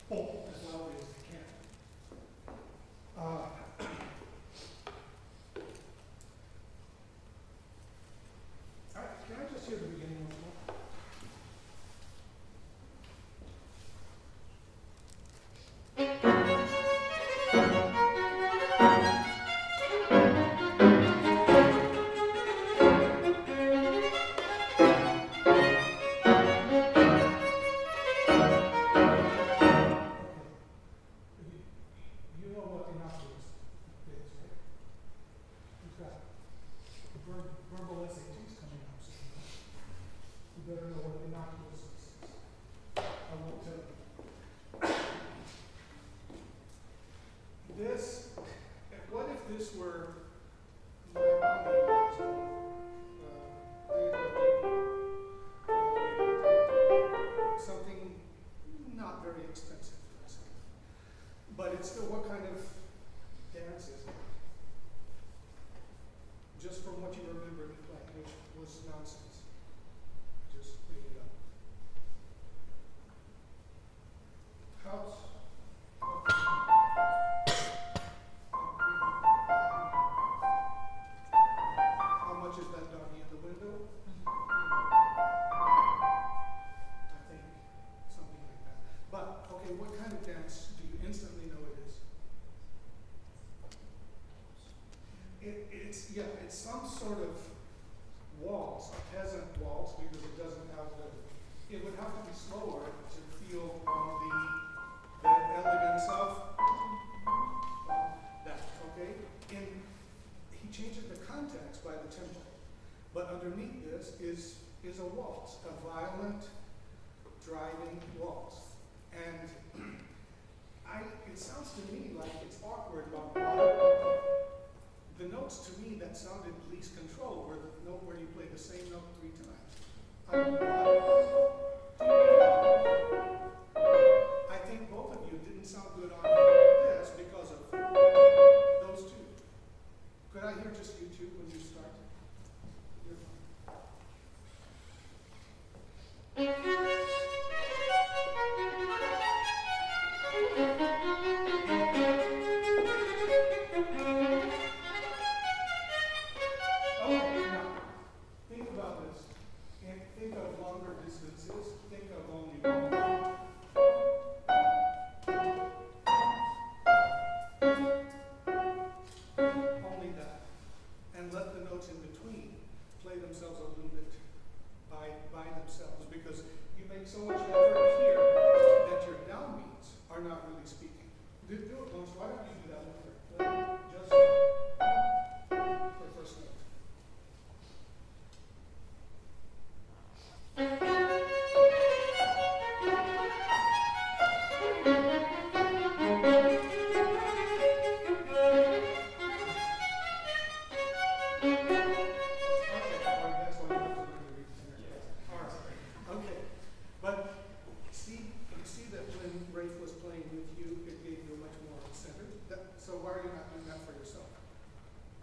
Boom. still, what kind of dance is it? Just from what you remember me playing, which was nonsense. Just made it up. How much is that doggy in the window? I think something like that. But, okay, what kind of dance do you instantly know it is? It's some sort of waltz, a peasant waltz, because it doesn't have it would have to be slower to feel the elegance of that, okay? He changes the context by the tempo, but underneath this is a waltz, a violent, driving waltz. And it sounds to me like it's awkward, the notes to me that sounded least control were the note where you play the same note 3 times. I think both of you didn't sound good on this because of those two. Could I hear just you two when you start? You're Okay, now, think about this. And think of longer distances. Think of only one. Only that. And let the notes in between play themselves a little bit by themselves, because you make so much effort here that your downbeats are not really speaking. Do it once. Why don't you do that later? Just for first note.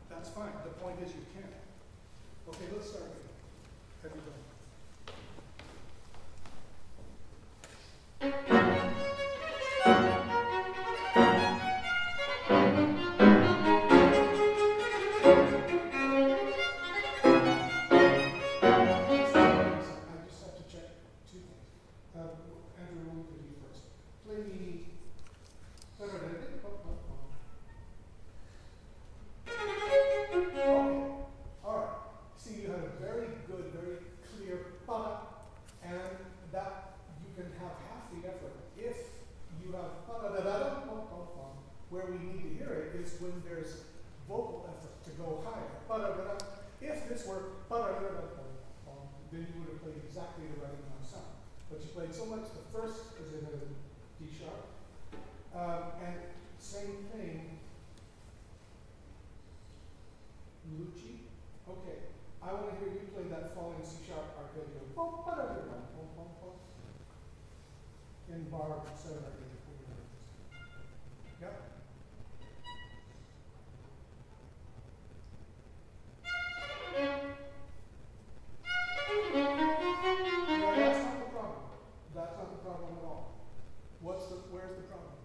That's fine. The point is you can. Okay, let's start again. Have you done? I just have to check 2 things. Andrew, what did you first? Play me. Alright. See, you have a very good, very clear and that you can have half the effort. If you have where we need to hear it is when there's vocal effort to go higher. If this were then you would have played exactly the right amount of sound. But you played so much, the first is in a D sharp. And same thing, Lucci. Okay, I want to hear you play that falling C sharp arpeggio. In bar 7 or 8. Yep. No, that's not the problem. That's not the problem at all. Where's the problem?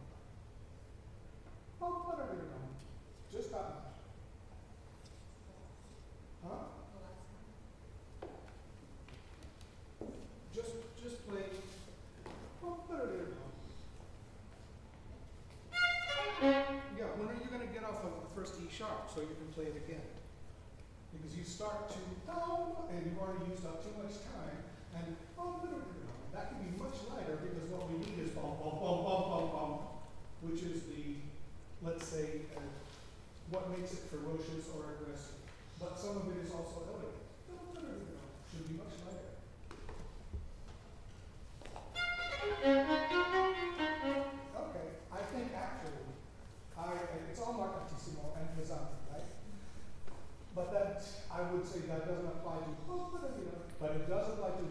Just that much. Huh? Just play. Yeah, when are you going to get off of the first E sharp so you can play it again? Because you start to and you've already used up too much time, and that can be much lighter because what we need is which is let's say, what makes it ferocious or aggressive. But some of it is also elegant. Should be much lighter. Okay, I think actually, it's all marcatissimo and pesante, right? But that, I would say that doesn't apply to, but it does apply to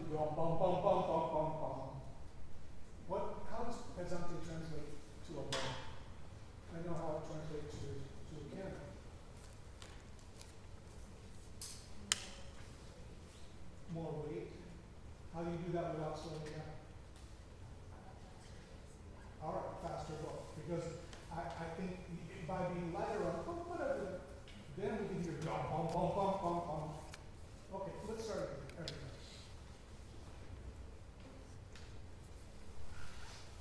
because I think by being lighter on whatever, then we can hear bum, bum, bum, bum, bum, bum. Okay, let's start again.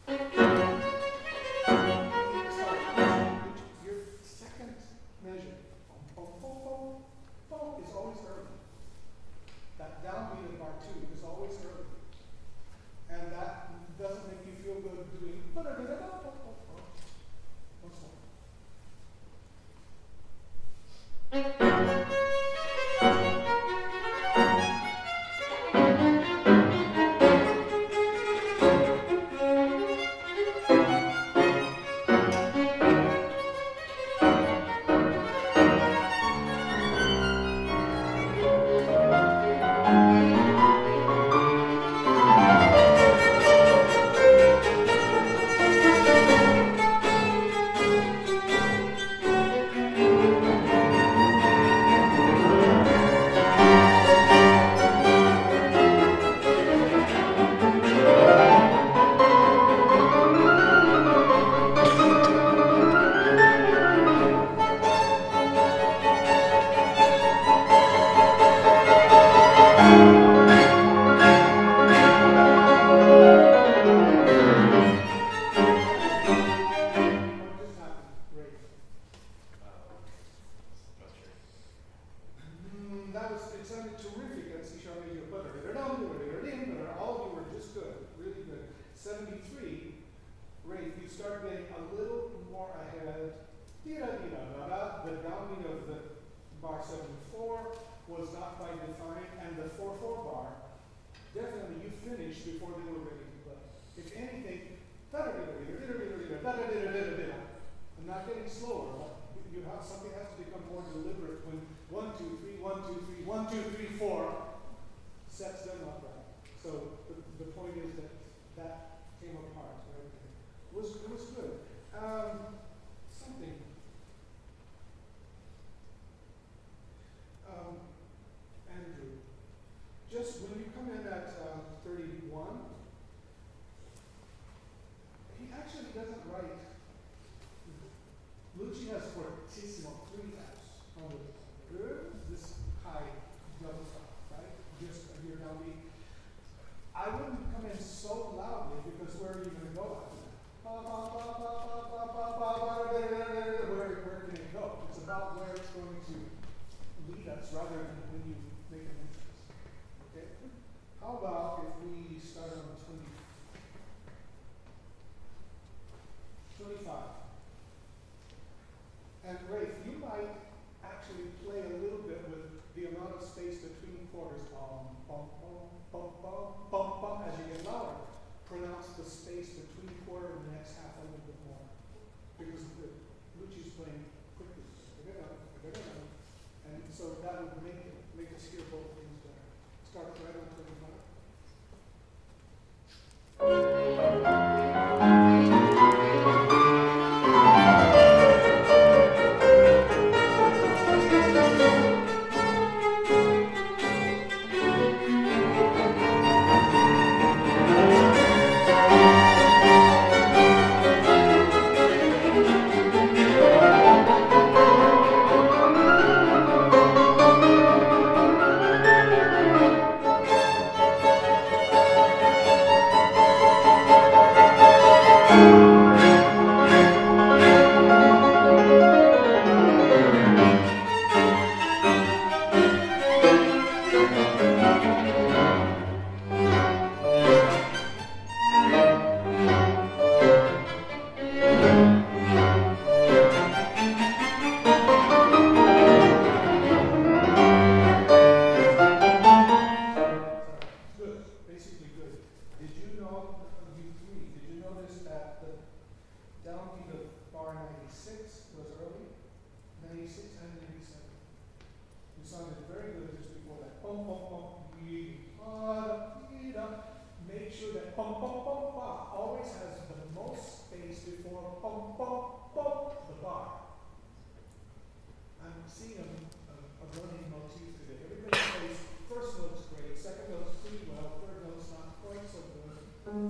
Everybody. Your second measure, bum, bum, bum, bum, bum, is always early. That downbeat of bar 2 is always early. And that doesn't make you feel good doing once more.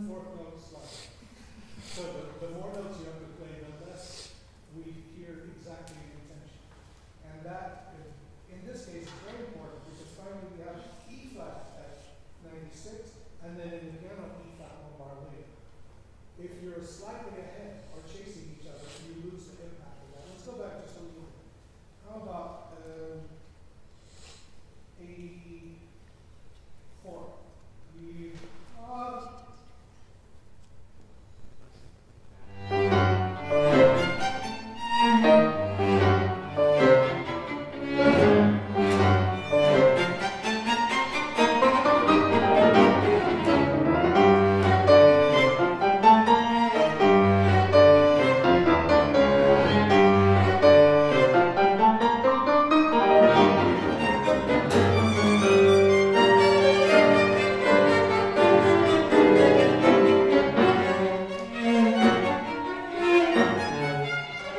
Fourth note slide. So the more notes you have to play, you're slightly ahead or chasing each other, you lose the impact of that. Let's go back just a little bit. How about 84? You,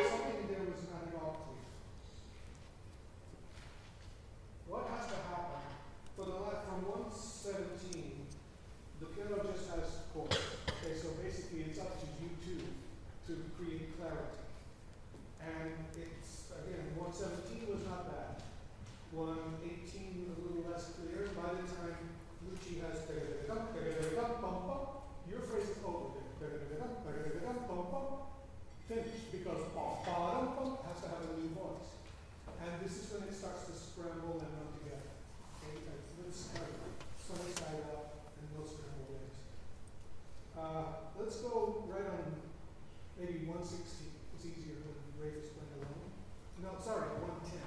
something there was not at all clear. What has to happen for the from 117? The piano just has chords. Okay, so basically it's up to you two to create clarity. And it's, again, 117 was not bad. 118 a little less clear. By the time Lucci has your phrase is over. Finished, because has to have a new voice. And this is when it starts to scramble and run together. Okay, let's kind of sunny side up and no scramble waves. Let's go right on maybe 160. It's easier when Ray is playing alone. No, sorry, 110.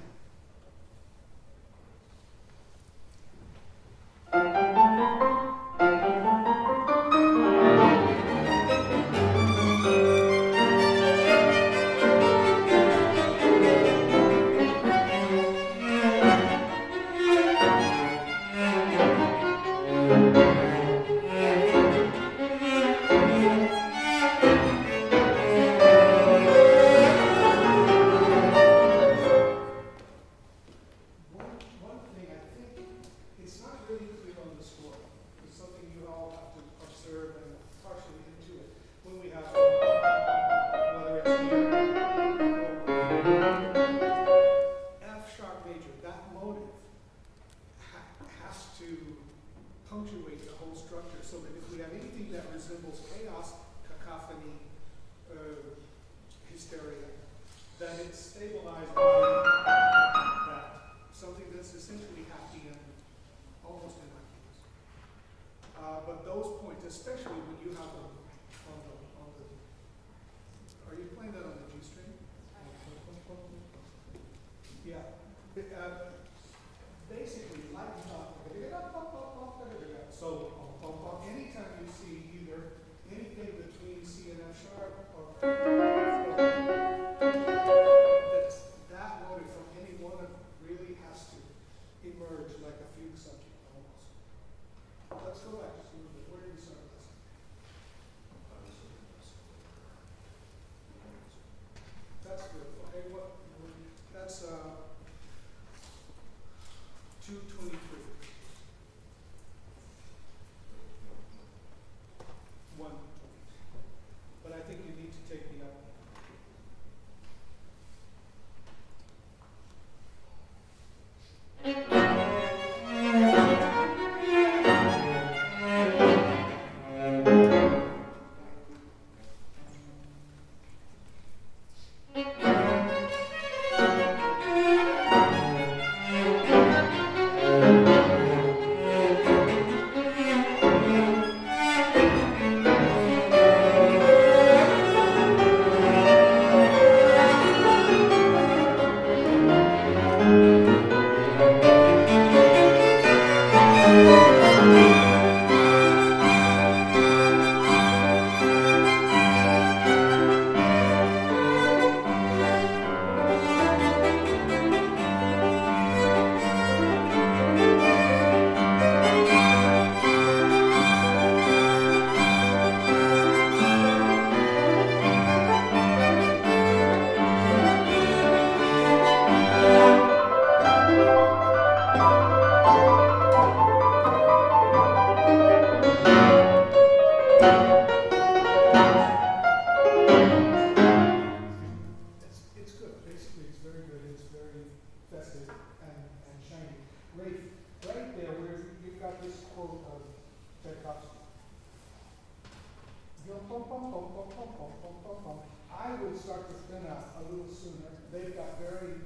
I would start to thin out a little sooner. They've got very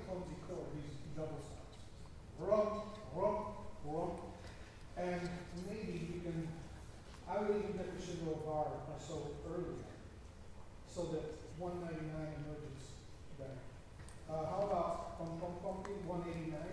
clumsy chord, these double stops. Rum, rum, rum. And maybe you can, I would even get the crescendo bar or so earlier, so that 199 emerges better. How about 189?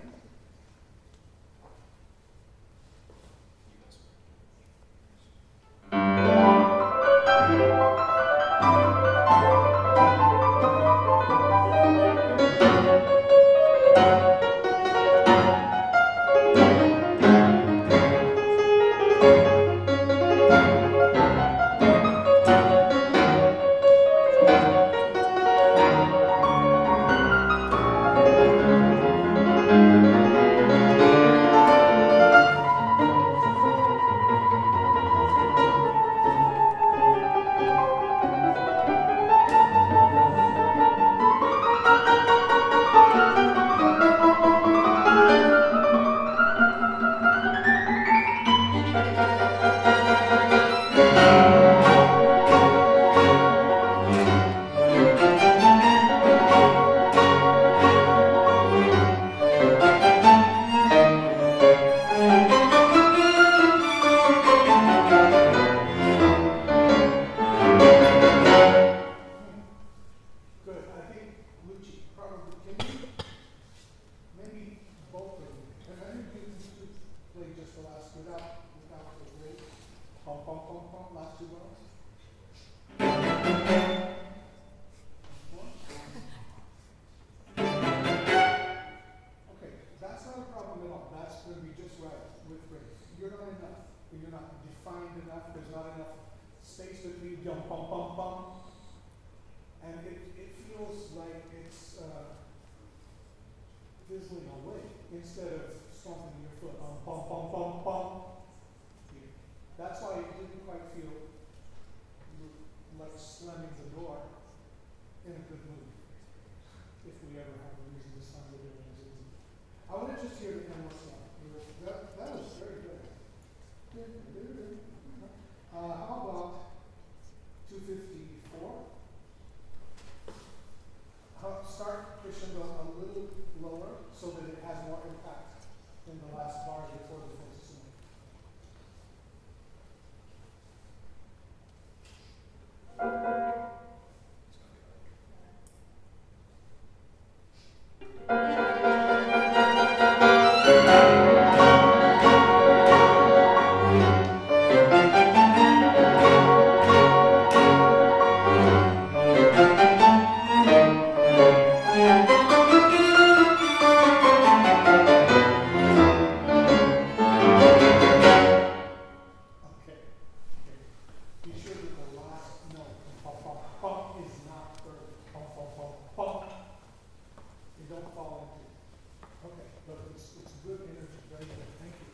Fizzling away instead of stomping your foot on bum bum bum bum. Here. That's why it didn't quite feel like slamming the door in a good mood. If we ever have a reason to slam the door in a good mood. I want to just hear the endless line. That was very good. How about 254? Start crescendo a little lower so that it has more impact in the last bar before the first sing. Don't fall into it. Okay, but it's good energy, very good. Thank you.